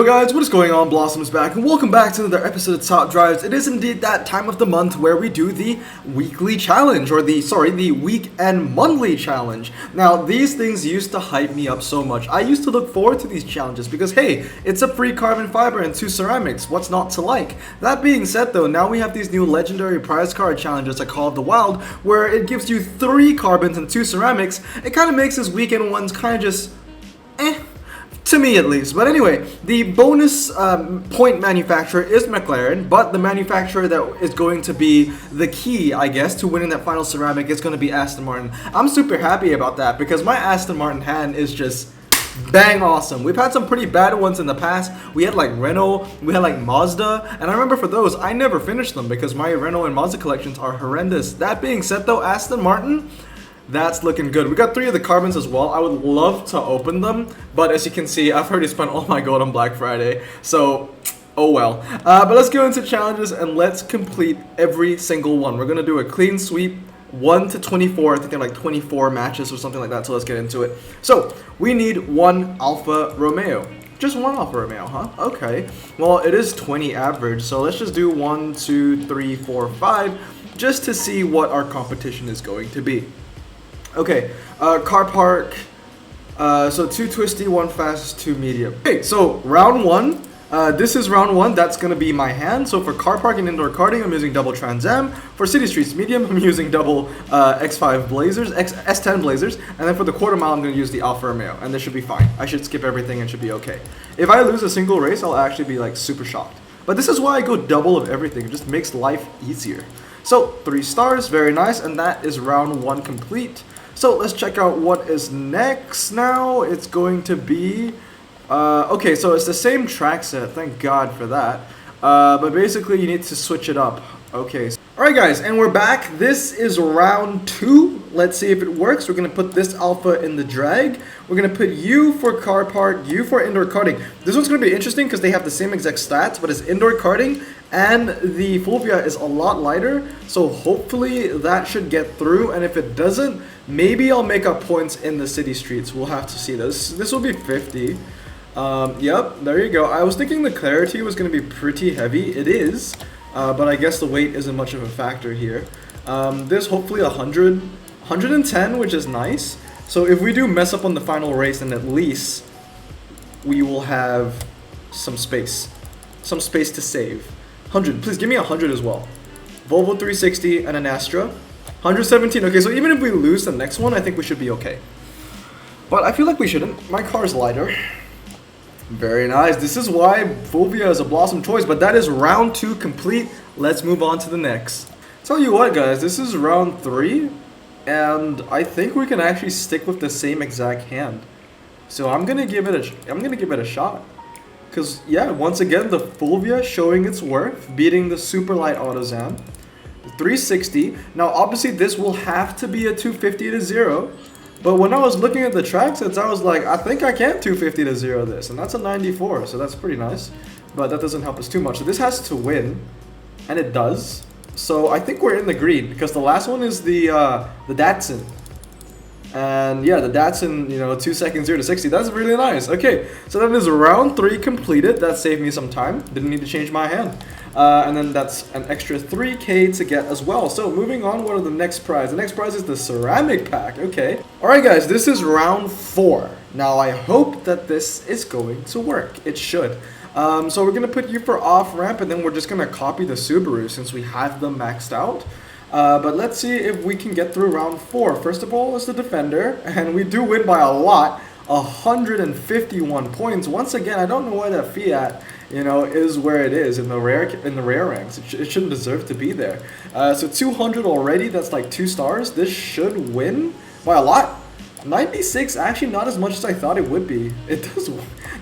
Yo guys, what is going on? Blossom is back and welcome back to another episode of Top Drives. It is indeed that time of the month where we do the weekly challenge, or the week and monthly challenge. Now, these things used to hype me up so much. I used to look forward to these challenges because hey, it's a free carbon fiber and 2 ceramics. What's not to like? That being said though, now we have these new legendary prize card challenges like Call of the Wild, where it gives you 3 carbons and 2 ceramics. It kind of makes this weekend ones kind of just to me at least. But anyway, the bonus point manufacturer is McLaren, but the manufacturer that is going to be the key, I guess, to winning that final ceramic is going to be Aston Martin. I'm super happy about that because my Aston Martin hand is just bang awesome. We've had some pretty bad ones in the past. We had like Renault, we had like Mazda, and I remember for those, I never finished them because my Renault and Mazda collections are horrendous. That being said though, Aston Martin, that's looking good. We got 3 of the carbons as well. I would love to open them, but as you can see, I've already spent all my gold on Black Friday, so oh well. But let's go into challenges and let's complete every single one. We're gonna do a clean sweep, 1 to 24. I think they're like 24 matches or something like that, so let's get into it. So we need 1 Alfa Romeo. Just 1 Alfa Romeo, huh? Okay. Well, it is 20 average, so let's just do 1, 2, 3, 4, 5, just to see what our competition is going to be. Okay, car park, so 2 twisty, 1 fast, 2 medium. Okay, so round 1, this is round 1, that's going to be my hand. So for car park and indoor karting, I'm using double Trans Am. For city streets medium, I'm using double X5 Blazers, S10 Blazers. And then for the quarter mile, I'm going to use the Alfa Romeo, and this should be fine. I should skip everything and should be okay. If I lose a single race, I'll actually be like super shocked. But this is why I go double of everything, it just makes life easier. So 3 stars, very nice, and that is round 1 complete. So let's check out what is next now. It's going to be, okay, so it's the same track set, thank God for that. But basically you need to switch it up. Okay, alright guys, and we're back. This is round 2. Let's see if it works. We're going to put this Alpha in the drag. We're going to put you for car park, you for indoor karting. This one's going to be interesting because they have the same exact stats, but it's indoor karting and the Fulvia is a lot lighter. So hopefully that should get through, and if it doesn't, maybe I'll make up points in the city streets. We'll have to see. This will be 50. Yep, there you go. I was thinking the clarity was going to be pretty heavy. It is, but I guess the weight isn't much of a factor here. There's hopefully 100, 110, which is nice. So if we do mess up on the final race, then at least we will have some space to save. 100, please give me 100 as well. Volvo 360 and an Astra. 117, okay, so even if we lose the next one, I think we should be okay. But I feel like we shouldn't. My car is lighter. Very nice. This is why Fulvia is a Blossom choice, but that is round 2 complete. Let's move on to the next. Tell you what, guys, this is round 3, and I think we can actually stick with the same exact hand. So I'm gonna give it a shot. Cause yeah, once again, the Fulvia showing its worth, beating the super light Autozam. 360. Now obviously this will have to be a 250 to 0, but when I was looking at the track sets, I was like, I think I can 250 to 0 this, and that's a 94, so that's pretty nice, but that doesn't help us too much. So this has to win, and it does. So I think we're in the green because the last one is the Datsun. And yeah, the Datsun, 2 seconds 0 to 60, that's really nice. Okay, so that is round 3 completed. That saved me some time, didn't need to change my hand. And then that's an extra 3k to get as well. So moving on, what are the next prize? The next prize is the ceramic pack. Okay, alright guys, this is round 4. Now I hope that this is going to work. It should. So we're gonna put you for off ramp, and then we're just gonna copy the Subaru since we have them maxed out. But let's see if we can get through round 4. First of all, it's the defender, and we do win by a lot, 151 points. Once again, I don't know why that Fiat, is where it is in the rare ranks. It shouldn't deserve to be there. So 200 already. That's like 2 stars. This should win by a lot. 96, actually not as much as I thought it would be. It does.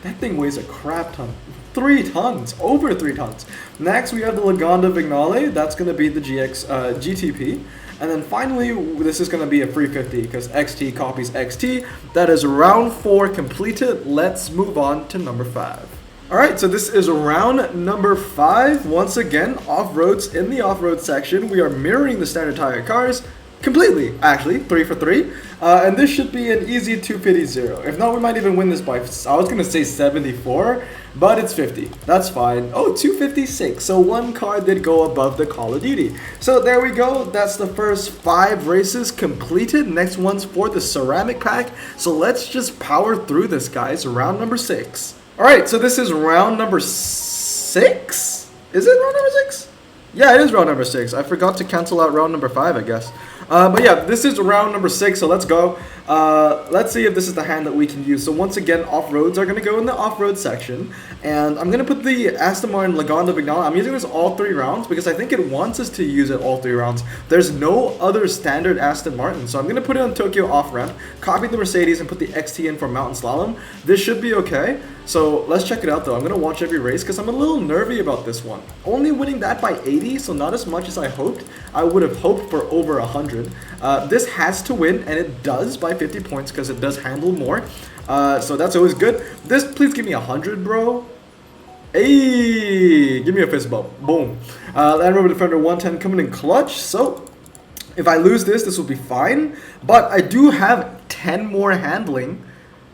That thing weighs a crap ton. 3 tons, over 3 tons. Next, we have the Lagonda Vignale. That's going to be the GTP. And then finally, this is going to be a free 50 because XT copies XT. That is round 4 completed. Let's move on to number 5. Alright, so this is round number 5. Once again, off-roads in the off-road section. We are mirroring the standard tire cars. completely, actually, 3 for 3. And this should be an easy 250. If not, we might even win this by, I was going to say 74, but it's 50. That's fine. Oh, 256. So one card did go above the Call of Duty. So there we go. That's the first 5 races completed. Next one's for the ceramic pack. So let's just power through this, guys. Round number 6. All right, so this is round number 6? Is it round number 6? Yeah, it is round number 6. I forgot to cancel out round number 5, I guess. But yeah, this is round number 6, so let's go. Let's see if this is the hand that we can use. So once again, off-roads are going to go in the off-road section. And I'm going to put the Aston Martin Lagonda Vignale. I'm using this all 3 rounds because I think it wants us to use it all 3 rounds. There's no other standard Aston Martin. So I'm going to put it on Tokyo off-ramp, copy the Mercedes, and put the XT in for Mountain Slalom. This should be okay. So let's check it out though. I'm going to watch every race because I'm a little nervy about this one. Only winning that by 80, so not as much as I hoped. I would have hoped for over 100. This has to win, and it does by 50 points because it does handle more. So that's always good. This, please give me 100, bro. Hey, give me a fist bump. Boom. Land Rover Defender 110 coming in clutch. So if I lose this, this will be fine. But I do have 10 more handling.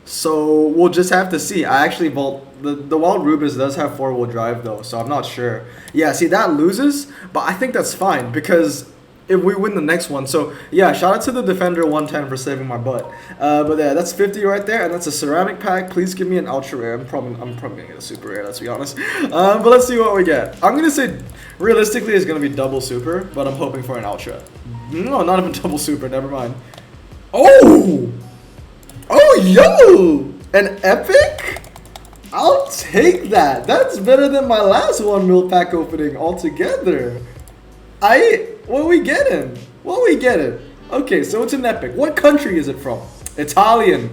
So we'll just have to see. I actually the Wild Rubis does have 4-wheel drive though, so I'm not sure. Yeah, see that loses, but I think that's fine because if we win the next one. So yeah, shout out to the Defender 110 for saving my butt. But yeah, that's 50 right there, and that's a ceramic pack. Please give me an ultra rare. I'm probably gonna get a super rare. Let's be honest. But let's see what we get. I'm gonna say realistically it's gonna be double super, but I'm hoping for an ultra. No, not even double super. Never mind. Oh. Oh, yo! An epic? I'll take that. That's better than my last 1 mil pack opening altogether. What are we getting? What are we getting? Okay, so it's an epic. What country is it from? Italian.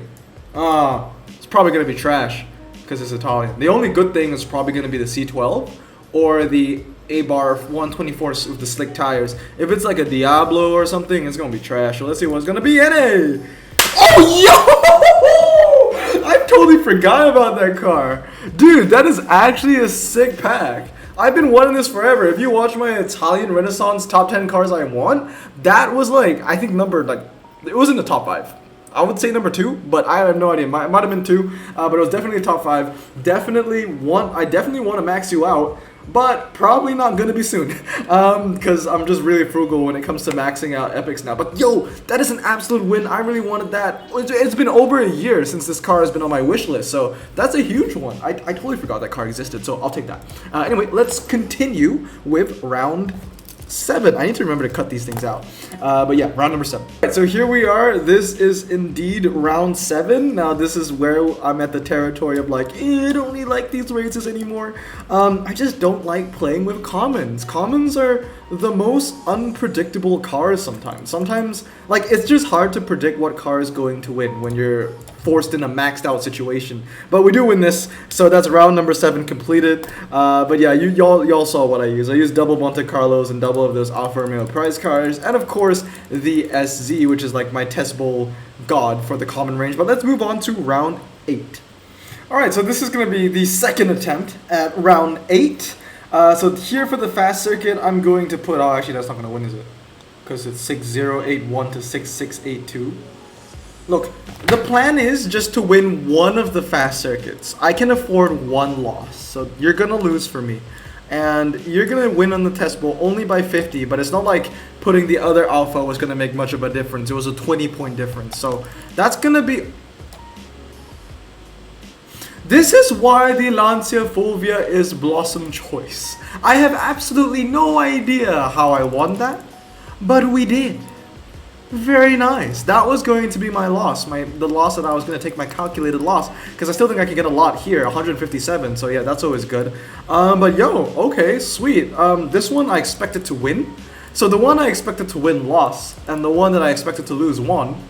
It's probably going to be trash because it's Italian. The only good thing is probably going to be the C12 or the A-Bar 124 with the slick tires. If it's like a Diablo or something, it's going to be trash. So let's see what's going to be in it. Oh, yo! I totally forgot about that car. Dude, that is actually a sick pack. I've been wanting this forever. If you watch my Italian Renaissance top 10 cars I want, that was like, I think numbered like, it was in the top 5. I would say number 2, but I have no idea. It might have been 2, but it was definitely top 5. I definitely want to max you out. But probably not gonna be soon, because I'm just really frugal when it comes to maxing out epics now. But yo, that is an absolute win. I really wanted that. It's been over a year since this car has been on my wish list, so that's a huge one. I totally forgot that car existed, so I'll take that. Anyway, let's continue with round 7. I need to remember to cut these things out. But yeah, round number 7. Right, so here we are. This is indeed round 7. Now this is where I'm at the territory of like, I don't really like these races anymore. I just don't like playing with commons. Commons are the most unpredictable cars sometimes. Sometimes, like, it's just hard to predict what car is going to win when you're forced in a maxed out situation. But we do win this, so that's round number 7 completed. But yeah, y'all saw what I used. I used double Monte Carlos and double of those Alfa Romeo prize cars, and of course the SZ, which is like my test bowl god for the common range. But let's move on to round 8. Alright, so this is going to be the second attempt at round 8. So here for the fast circuit, I'm going to put, oh actually that's not going to win, is it? Because it's 6081 to 6682. Look, the plan is just to win one of the fast circuits. I can afford 1 loss, so you're gonna lose for me. And you're gonna win on the test bowl only by 50, but it's not like putting the other Alpha was gonna make much of a difference. It was a 20-point difference, so that's gonna be... This is why the Lancia Fulvia is Blossom Choice. I have absolutely no idea how I won that, but we did. Very nice. That was going to be my loss, the loss that I was going to take, my calculated loss, because I still think I can get a lot here, 157, so yeah, that's always good. But yo, okay, sweet. This one I expected to win. So the one I expected to win lost, and the one that I expected to lose won.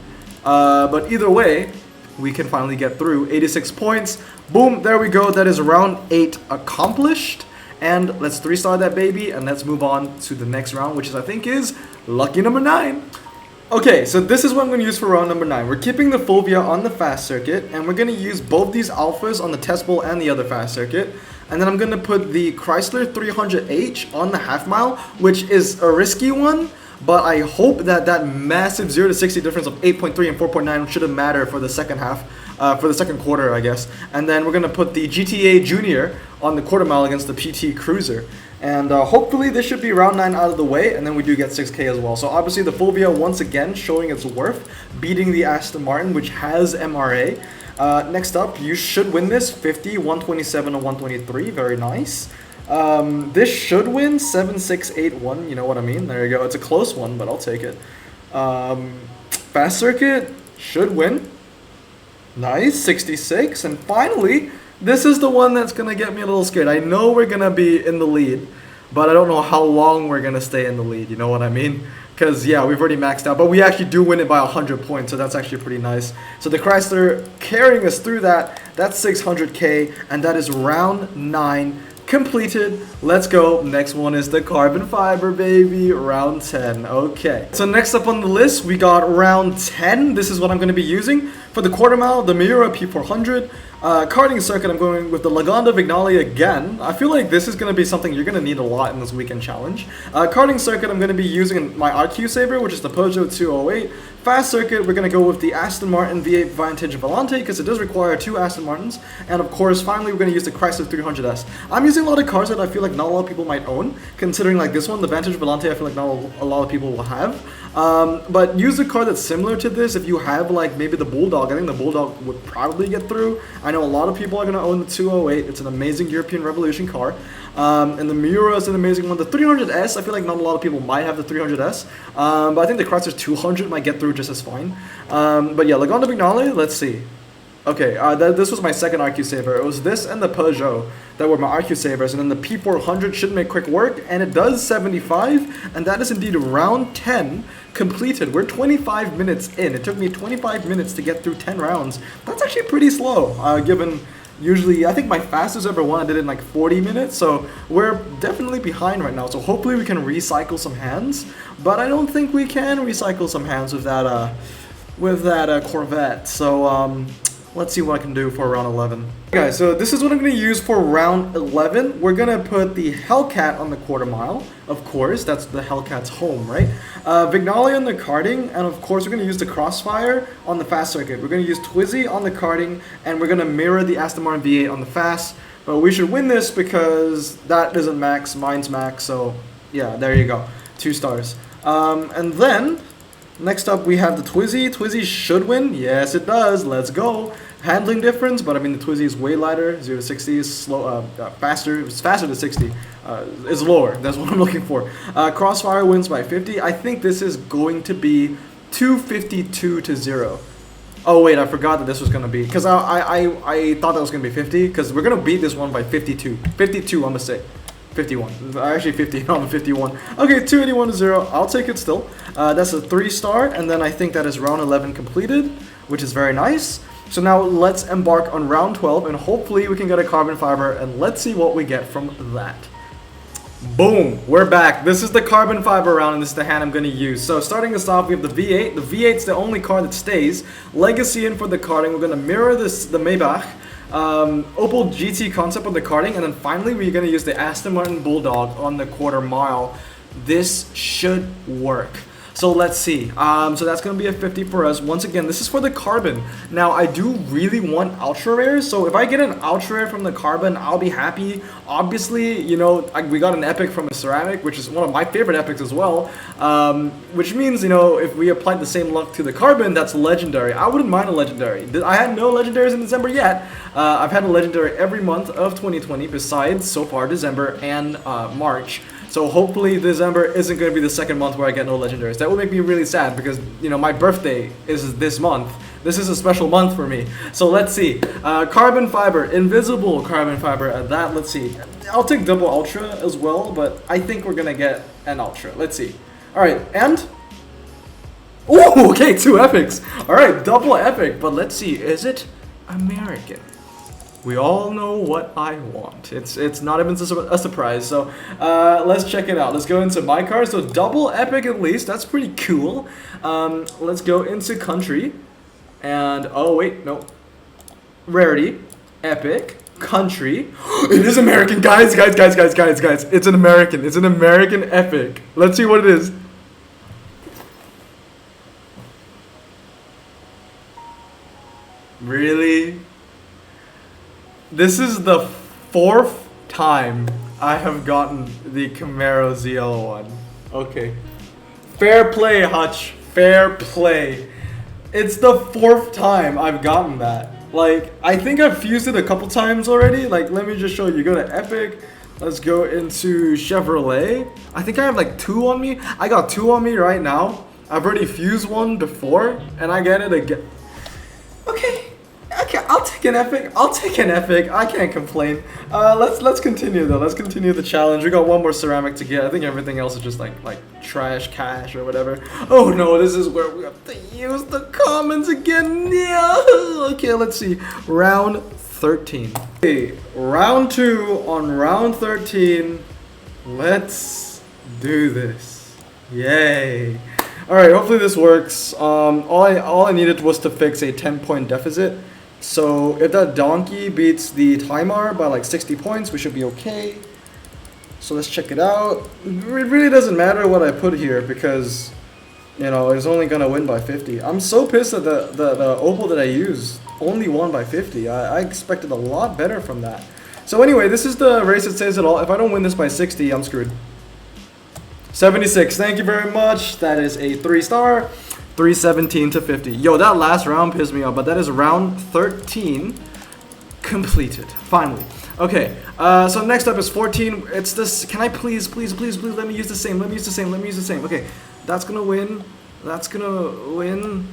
But either way, we can finally get through. 86 points. Boom, there we go. That is round 8 accomplished. And let's 3-star that baby, and let's move on to the next round, which is, I think, is lucky number 9. Okay, so this is what I'm going to use for round number 9. We're keeping the Fulvia on the fast circuit, and we're going to use both these Alphas on the test bowl and the other fast circuit. And then I'm going to put the Chrysler 300H on the half mile, which is a risky one, but I hope that that massive 0 to 60 difference of 8.3 and 4.9 shouldn't matter for the second half, for the second quarter, I guess. And then we're gonna put the GTA Junior on the quarter mile against the PT Cruiser. And hopefully this should be round 9 out of the way, and then we do get 6K as well. So obviously the Fulvia once again showing its worth, beating the Aston Martin, which has MRA. Next up, you should win this 50, 127, and 123. Very nice. This should win 7, 6, 8, 1. You know what I mean? There you go. It's a close one, but I'll take it. Fast Circuit should win. Nice, 66. And finally, this is the one that's going to get me a little scared. I know we're going to be in the lead, but I don't know how long we're going to stay in the lead. You know what I mean? Because, yeah, we've already maxed out. But we actually do win it by 100 points, so that's actually pretty nice. So the Chrysler carrying us through that. That's 600K, and that is round 9 completed. Let's go. Next one is the carbon fiber, baby. Round 10. Okay. So next up on the list, we got round 10. This is what I'm going to be using. For the quarter mile, the Miura P400. Karting circuit, I'm going with the Lagonda Vignale again. I feel like this is going to be something you're going to need a lot in this weekend challenge. Karting circuit, I'm going to be using my RQ Saver, which is the Peugeot 208. Fast circuit, we're going to go with the Aston Martin V8 Vantage Volante because it does require 2 Aston Martins. And of course, finally, we're going to use the Chrysler 300S. I'm using a lot of cars that I feel like not a lot of people might own, considering like this one, the Vantage Volante, I feel like not a lot of people will have. But use a car that's similar to this. If you have like maybe the Bulldog, I think the Bulldog would probably get through. I know a lot of people are going to own the 208. It's an amazing European Revolution car. And the Miura is an amazing one. The 300S, I feel like not a lot of people might have the 300S. But I think the Chrysler 200 might get through just as fine. But yeah, Lagonda Vignale, let's see. Okay, this was my second RQ Saver. It was this and the Peugeot that were my RQ Savers. And then the P400 should make quick work. And it does 75. And that is indeed round 10 completed. We're 25 minutes in. It took me 25 minutes to get through 10 rounds. That's actually pretty slow, given... Usually, I think my fastest ever one I did in like 40 minutes, so we're definitely behind right now. So hopefully we can recycle some hands, but I don't think we can recycle some hands with that Corvette. So let's see what I can do for round 11. Okay, guys, so this is what I'm going to use for round 11. We're going to put the Hellcat on the quarter mile, of course. That's the Hellcat's home, right? Vignale on the karting, and of course we're going to use the Crossfire on the fast circuit. We're going to use Twizy on the karting, and we're going to mirror the Aston Martin V8 on the fast. But we should win this because that isn't max, mine's max, so yeah, there you go. 2 stars. And then... next up, we have the Twizy. Twizy should win. Yes, it does. Let's go. Handling difference, but I mean the Twizy is way lighter. 0 to 60 is slow, faster. It's faster to 60. Is lower. That's what I'm looking for. Crossfire wins by 50. I think this is going to be 252 to 0. Oh wait, I forgot that this was gonna be because I thought that was gonna be 50 because we're gonna beat this one by 52. 52, I'm gonna say. 51. Actually 50, not 51. Okay, 281 to 0. I'll take it still. That's a 3-star, and then I think that is round 11 completed, which is very nice. So now let's embark on round 12, and hopefully we can get a carbon fiber, and let's see what we get from that. Boom, we're back. This is the carbon fiber round, and this is the hand I'm going to use. So starting us off, we have the V8. The V8's the only car that stays. Legacy in for the karting. We're going to mirror the Maybach. Opel GT concept on the karting, and then finally we're going to use the Aston Martin Bulldog on the quarter mile. This should work. So let's see. So that's going to be a 50 for us. Once again, this is for the carbon. Now, I do really want ultra rares. So if I get an ultra rare from the carbon, I'll be happy. Obviously, you know, we got an epic from a ceramic, which is one of my favorite epics as well. Which means, you know, if we applied the same luck to the carbon, that's legendary. I wouldn't mind a legendary. I had no legendaries in December yet. I've had a legendary every month of 2020 besides so far December and March. So hopefully December isn't going to be the second month where I get no legendaries. That would make me really sad because, you know, my birthday is this month. This is a special month for me. So let's see. Carbon fiber, invisible carbon fiber at that. Let's see. I'll take double ultra as well, but I think we're going to get an ultra. Let's see. All right, and... oh, okay, 2 epics. All right, double epic, but let's see. Is it American? We all know what I want. It's not even a surprise. So let's check it out. Let's go into my car. So double epic at least. That's pretty cool. Let's go into country. And oh wait, no. Rarity, epic, country. It is American, guys. It's an American. It's an American epic. Let's see what it is. Really? This is the 4th time I have gotten the Camaro ZL1. Okay. Fair play, Hutch. Fair play. It's the 4th time I've gotten that. Like, I think I've fused it a couple times already. Like, let me just show you. Go to Epic. Let's go into Chevrolet. I think I have like 2 on me. I got 2 on me right now. I've already fused one before, and I get it again. Okay, I'll take an Epic. I'll take an Epic. I can't complain. Let's continue though. Let's continue the challenge. We got 1 more ceramic to get. I think everything else is just like trash cash or whatever. Oh no, this is where we have to use the commons again. Yeah. Okay, let's see. Round 13. Okay, round 2 on round 13. Let's do this. Yay. Alright, hopefully this works. All I needed was to fix a 10-point deficit. So if that donkey beats the Timar by like 60 points, we should be okay. So let's check it out. It really doesn't matter what I put here because, you know, it's only gonna win by 50. I'm so pissed that the Opal that I used only won by 50. I expected a lot better from that. So anyway, this is the race that says it all. If I don't win this by 60, I'm screwed. 76, thank you very much. That is a 3-star. 317 to 50. Yo, that last round pissed me off, but that is round 13 completed. Finally. Okay, so next up is 14. It's this. Can I please let me use the same. Let me use the same. Okay, that's gonna win. That's gonna win.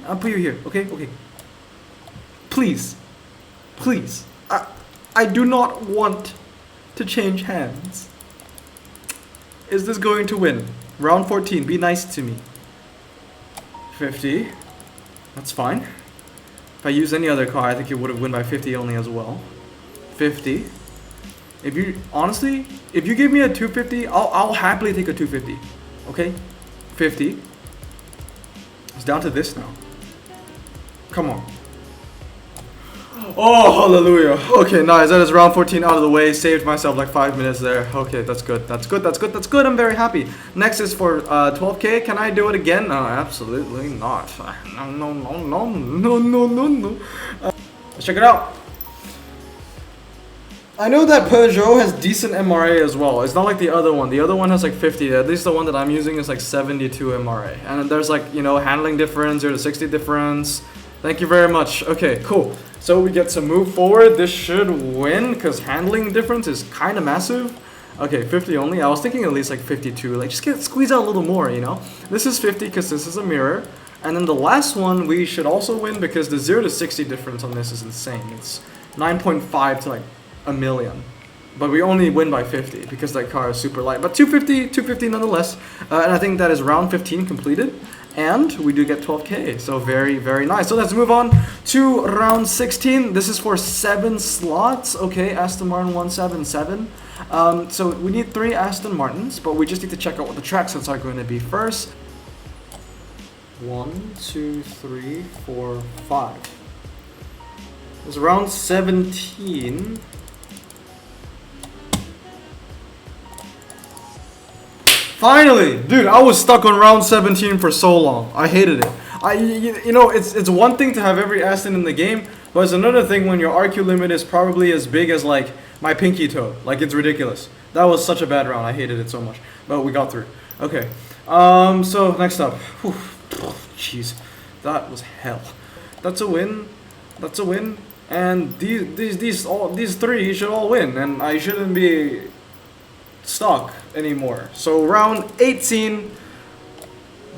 I'll put you here, okay? Please. I do not want to change hands. Is this going to win? Round 14, be nice to me. 50. That's fine. If I use any other car, I think it would have won by 50 only as well. 50. If you give me a 250, I'll happily take a 250. Okay? 50. It's down to this now. Come on. Oh, hallelujah. Okay, nice. That is round 14 out of the way. Saved myself like 5 minutes there. Okay, that's good. I'm very happy. Next is for 12K. Can I do it again? No, absolutely not. No. Let's check it out. I know that Peugeot has decent MRA as well. It's not like the other one. The other one has like 50. At least the one that I'm using is like 72 MRA. And there's like, you know, handling difference, 0 to 60 difference. Thank you very much. Okay, cool. So we get to move forward. This should win because handling difference is kind of massive. Okay, 50 only. I was thinking at least like 52. Like just squeeze out a little more, you know. This is 50 because this is a mirror. And then the last one we should also win because the 0 to 60 difference on this is insane. It's 9.5 to like a million. But we only win by 50 because that car is super light. But 250 nonetheless. And I think that is round 15 completed. And we do get 12K, so very, very nice. So let's move on to round 16. This is for 7 slots. Okay, Aston Martin 177. So we need 3 Aston Martins, but we just need to check out what the track sets are going to be first. 1, 2, 3, 4, 5. It's round 17. Finally! Dude, I was stuck on round 17 for so long. I hated it. You know, it's one thing to have every Aston in the game, but it's another thing when your RQ limit is probably as big as, like, my pinky toe. Like, it's ridiculous. That was such a bad round. I hated it so much. But we got through. Okay. So, next up. Jeez. That was hell. That's a win. And these 3 should all win. And I shouldn't be stuck anymore. So round 18,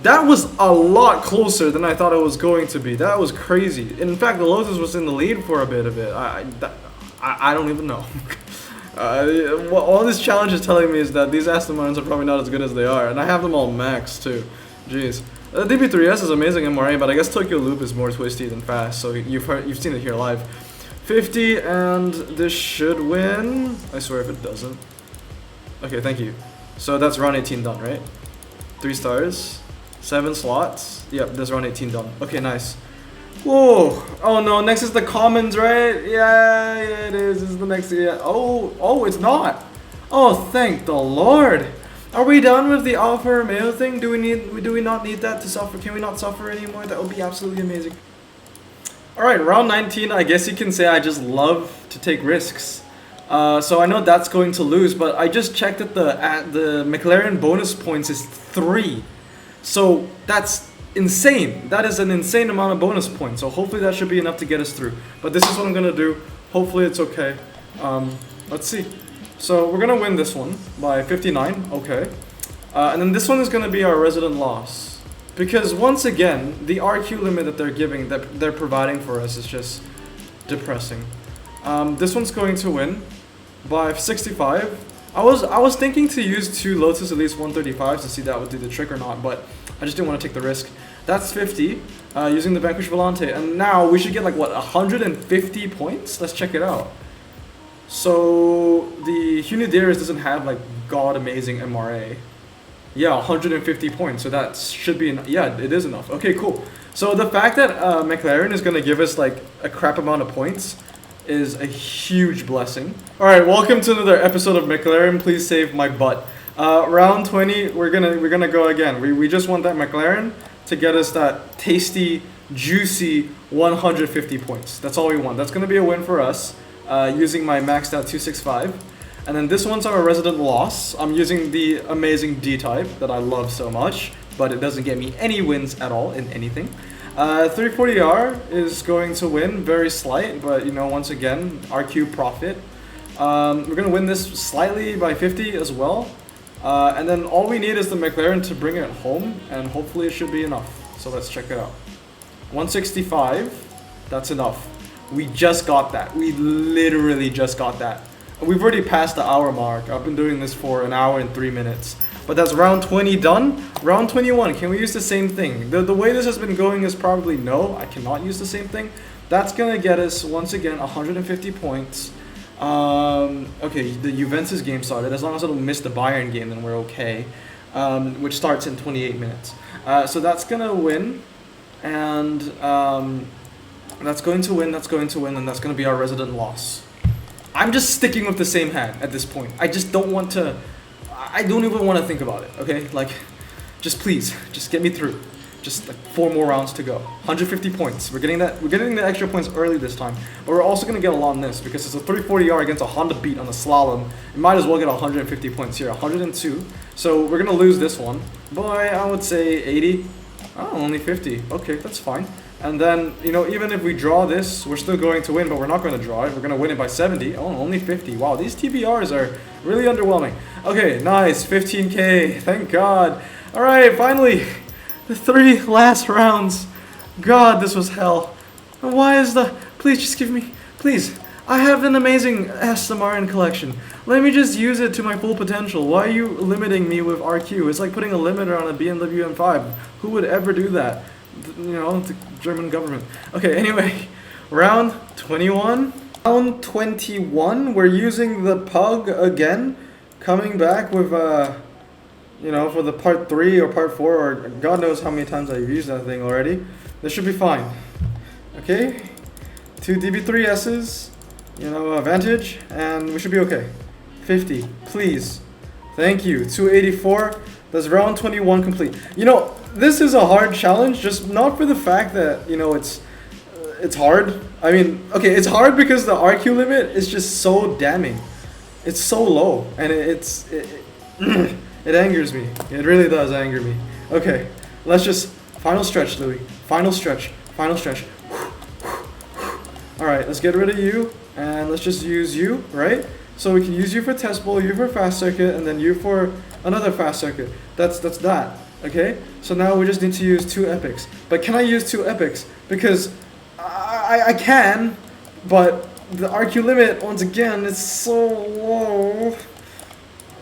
that was a lot closer than I thought it was going to be. That was crazy. In fact, the Lotus was in the lead for a bit of it. I don't even know. What all this challenge is telling me is that these Aston Martins are probably not as good as they are, and I have them all maxed too. Jeez. The DB3S is amazing MRA, but I guess Tokyo Loop is more twisty than fast, so you've seen it here live. 50, and this should win. I swear if it doesn't. Okay, thank you. So that's round 18 done, right? 3 stars, 7 slots. Yep, that's round 18 done. Okay, nice. Whoa! Oh no, next is the commons, right? Yeah, it is. This is the next. Yeah. Oh, it's not. Oh, thank the Lord. Are we done with the Alpha Romeo thing? Do we not need that to suffer? Can we not suffer anymore? That would be absolutely amazing. Alright, round 19, I guess you can say I just love to take risks. So I know that's going to lose, but I just checked that the McLaren bonus points is 3. So that's insane. That is an insane amount of bonus points. So hopefully that should be enough to get us through. But this is what I'm going to do. Hopefully it's okay. Let's see. So we're going to win this one by 59. Okay. And then this one is going to be our resident loss. Because once again, the RQ limit that they're giving, that they're providing for us is just depressing. This one's going to win by 65. I was thinking to use 2 Lotus Elise 135s to see that would do the trick or not, but I just didn't want to take the risk. That's 50 using the Vanquish Volante, and now we should get like what, 150 points? Let's check it out. So the Hunideris doesn't have like god amazing MRA. Yeah, 150 points, so that should be yeah, it is enough. Okay, cool. So the fact that McLaren is going to give us like a crap amount of points is a huge blessing. Alright, welcome to another episode of McLaren, please save my butt. Round 20, we're gonna go again. We just want that McLaren to get us that tasty, juicy 150 points. That's all we want. That's gonna be a win for us, using my maxed out 265. And then this one's our resident loss. I'm using the amazing D-type that I love so much, but it doesn't get me any wins at all in anything. 340R is going to win, very slight, but you know, once again, RQ profit. We're going to win this slightly by 50 as well. And then all we need is the McLaren to bring it home, and hopefully it should be enough. So let's check it out. 165, that's enough. We just got that. We literally just got that. We've already passed the hour mark. I've been doing this for an hour and 3 minutes. But that's round 20 done. Round 21, can we use the same thing? The way this has been going is probably no, I cannot use the same thing. That's going to get us, once again, 150 points. Okay, the Juventus game started. As long as I don't miss the Bayern game, then we're okay. Which starts in 28 minutes. So that's going to win. And that's going to win, and that's going to be our resident loss. I'm just sticking with the same hand at this point. I just don't want to... I don't even want to think about it, okay? Like, just please, just get me through. Just like 4 more rounds to go. 150 points. We're getting the extra points early this time. But we're also going to get a lot on this because it's a 340R against a Honda Beat on the slalom. You might as well get 150 points here. 102. So we're going to lose this one by, I would say, 80. Oh, only 50. Okay, that's fine. And then, you know, even if we draw this, we're still going to win, but we're not going to draw it. We're going to win it by 70. Oh, only 50. Wow, these TBRs are really underwhelming. Okay, nice. 15K. Thank God. All right, finally. The 3 last rounds. God, this was hell. Why is the... Please, just give me... Please. I have an amazing SMRN collection. Let me just use it to my full potential. Why are you limiting me with RQ? It's like putting a limiter on a BMW M5. Who would ever do that? You know, the German government. Okay, anyway, round 21. Round 21, we're using the Pug again, coming back with, you know, for the part 3 or part 4, or God knows how many times I've used that thing already. This should be fine. Okay, 2 DB3Ss, you know, Vantage, and we should be okay. 50, please. Thank you. 284. That's round 21 complete. You know, this is a hard challenge, just not for the fact that, you know, it's hard. I mean, okay, it's hard because the RQ limit is just so damning. It's so low, and it angers me. It really does anger me. Okay, let's just final stretch, Louis. Final stretch. Final stretch. All right, let's get rid of you, and let's just use you, right? So we can use you for test bowl, you for fast circuit, and then you for another fast circuit. That's that. Okay? So now we just need to use 2 epics. But can I use 2 epics? Because I can, but the RQ limit, once again, is so low.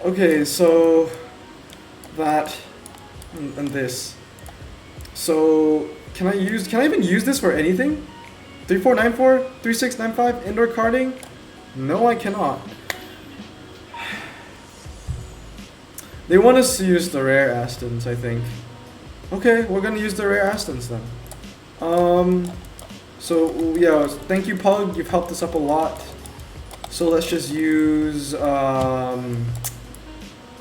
Okay, so that and this. So can I even use this for anything? 3494, 3695, indoor karting? No, I cannot. They want us to use the rare Astons, I think. Okay, we're gonna use the rare Astons then. So yeah, thank you, Pug. You've helped us up a lot. So let's just use, I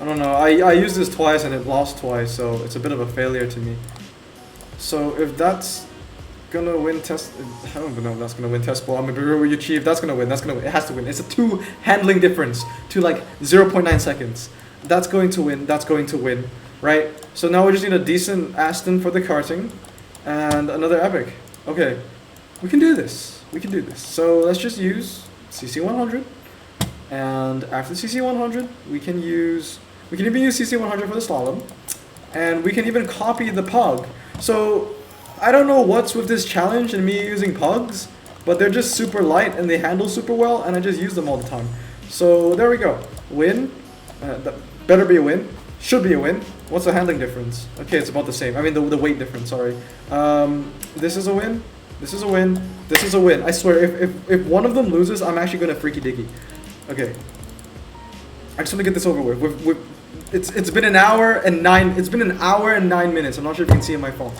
don't know, I used this twice and it lost twice, so it's a bit of a failure to me. So if that's gonna win test, I don't even know if that's gonna win test ball. I'm gonna be achieve. That's gonna win. That's gonna win. It has to win. It's a 2 handling difference to like 0.9 seconds. That's going to win. That's going to win, right? So now we just need a decent Aston for the karting, and another epic. Okay, we can do this. We can do this. So let's just use CC100, and after CC100, we can even use CC100 for the slalom, and we can even copy the pug. So I don't know what's with this challenge and me using pugs, but they're just super light and they handle super well, and I just use them all the time. So there we go. Win. That better be a win. Should be a win. What's the handling difference? Okay, it's about the same. I mean the weight difference, sorry. This is a win. This is a win. This is a win. I swear, if one of them loses, I'm actually gonna freaky diggy. Okay. I just want to get this over with. It's been an hour and 9. It's been an hour and 9 minutes. I'm not sure if you can see in my phone.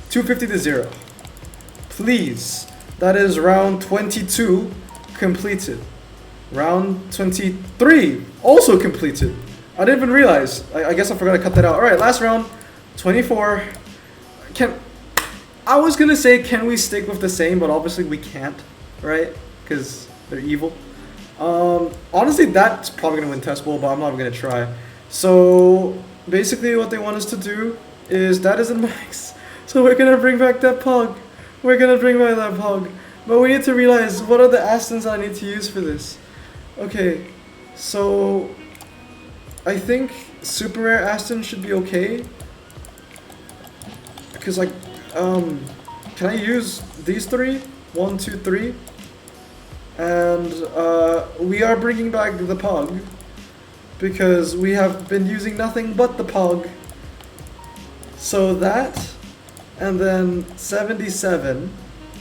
250 to 0. Please. That is round 22 completed. Round 23 also completed. I didn't even realize. I guess I forgot to cut that out. All right, last round. 24. I was gonna say, can we stick with the same? But obviously we can't, right? Because they're evil. Honestly, that's probably gonna win test bowl, but I'm not even gonna try. So basically what they want us to do is that is a max. So we're gonna bring back that pug. We're gonna bring back that pug. But we need to realize what are the Astons I need to use for this. Okay, so I think super rare Aston should be okay. Because like, can I use these 3? 1, 2, 3. And we are bringing back the pug because we have been using nothing but the pug. So that, and then 77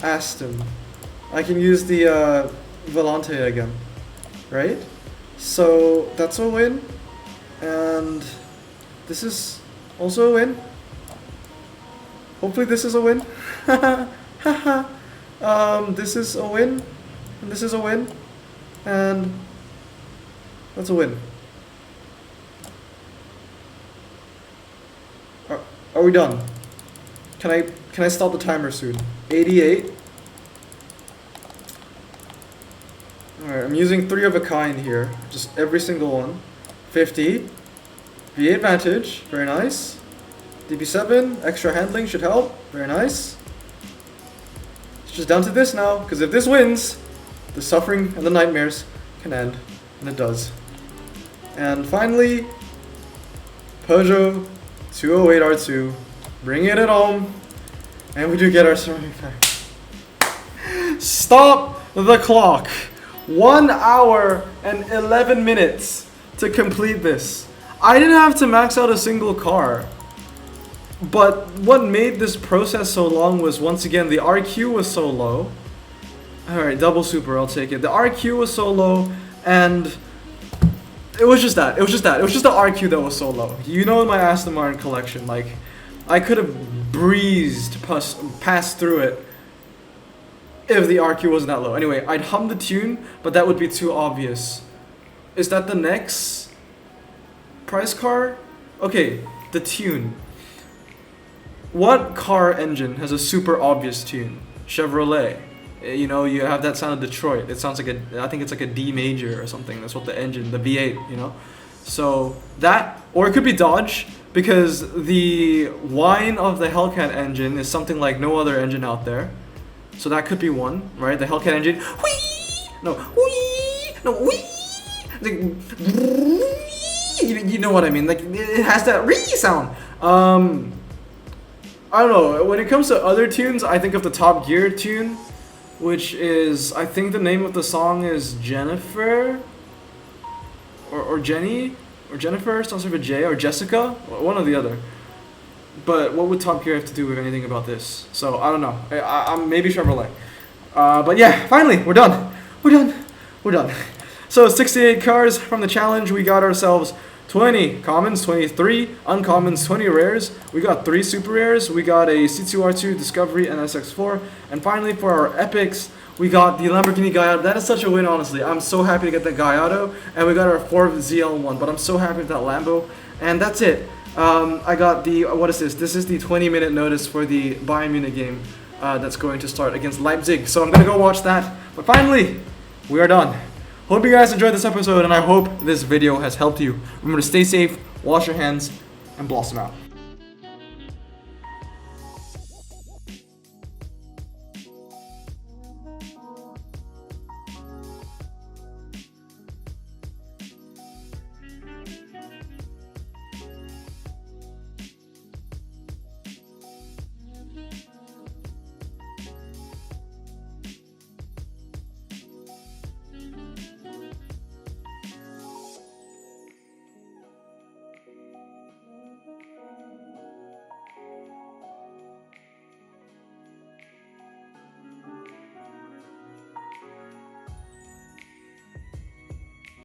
Aston. I can use the Volante again, right? So that's a win, and this is also a win. Hopefully this is a win. This is a win. And this is a win, and that's a win. Are we done? Can I stop the timer soon? 88. Alright, I'm using 3 of a kind here, just every single one. 50. V8 Vantage, very nice. DB7, extra handling should help, very nice. It's just down to this now, because if this wins, the suffering and the nightmares can end, and it does. And finally, Peugeot 208 R2, bringing it home, and we do get our ceramic pack. Stop the clock! 1 hour and 11 minutes to complete this. I didn't have to max out a single car. But what made this process so long was, once again, the RQ was so low. Alright, double super, I'll take it. The RQ was so low, and it was just that. It was just the RQ that was so low. You know my Aston Martin collection, like, I could have breezed past through it if the RQ wasn't that low. Anyway, I'd hum the tune, but that would be too obvious. Is that the next prize car? Okay, the tune. What car engine has a super obvious tune? Chevrolet. You know, you have that sound of Detroit. It sounds like I think it's like a D major or something. That's what the engine, the V8, you know? So that, or it could be Dodge, because the whine of the Hellcat engine is something like no other engine out there. So that could be one, right? The Hellcat engine, whee! No, whee! No, whee! Like, you know what I mean? Like, it has that whee sound. I don't know, when it comes to other tunes, I think of the Top Gear tune, which is, I think the name of the song is Jennifer, or Jenny, or Jennifer, starts with a J, or Jessica, one or the other. But what would Top Gear have to do with anything about this? So, I don't know, I'm maybe Chevrolet. But yeah, finally, we're done. We're done. So 68 cars from the challenge, we got ourselves 20 commons, 23 uncommons, 20 rares. We got 3 super rares. We got a C2R2, Discovery, and SX4. And finally, for our epics, we got the Lamborghini Gallardo. That is such a win, honestly. I'm so happy to get that Gallardo. And we got our 4th ZL1. But I'm so happy with that Lambo. And that's it. I got the, what is this? This is the 20-minute notice for the Bayern Munich game that's going to start against Leipzig. So I'm going to go watch that. But finally, we are done. Hope you guys enjoyed this episode, and I hope this video has helped you. Remember to stay safe, wash your hands, and blossom out.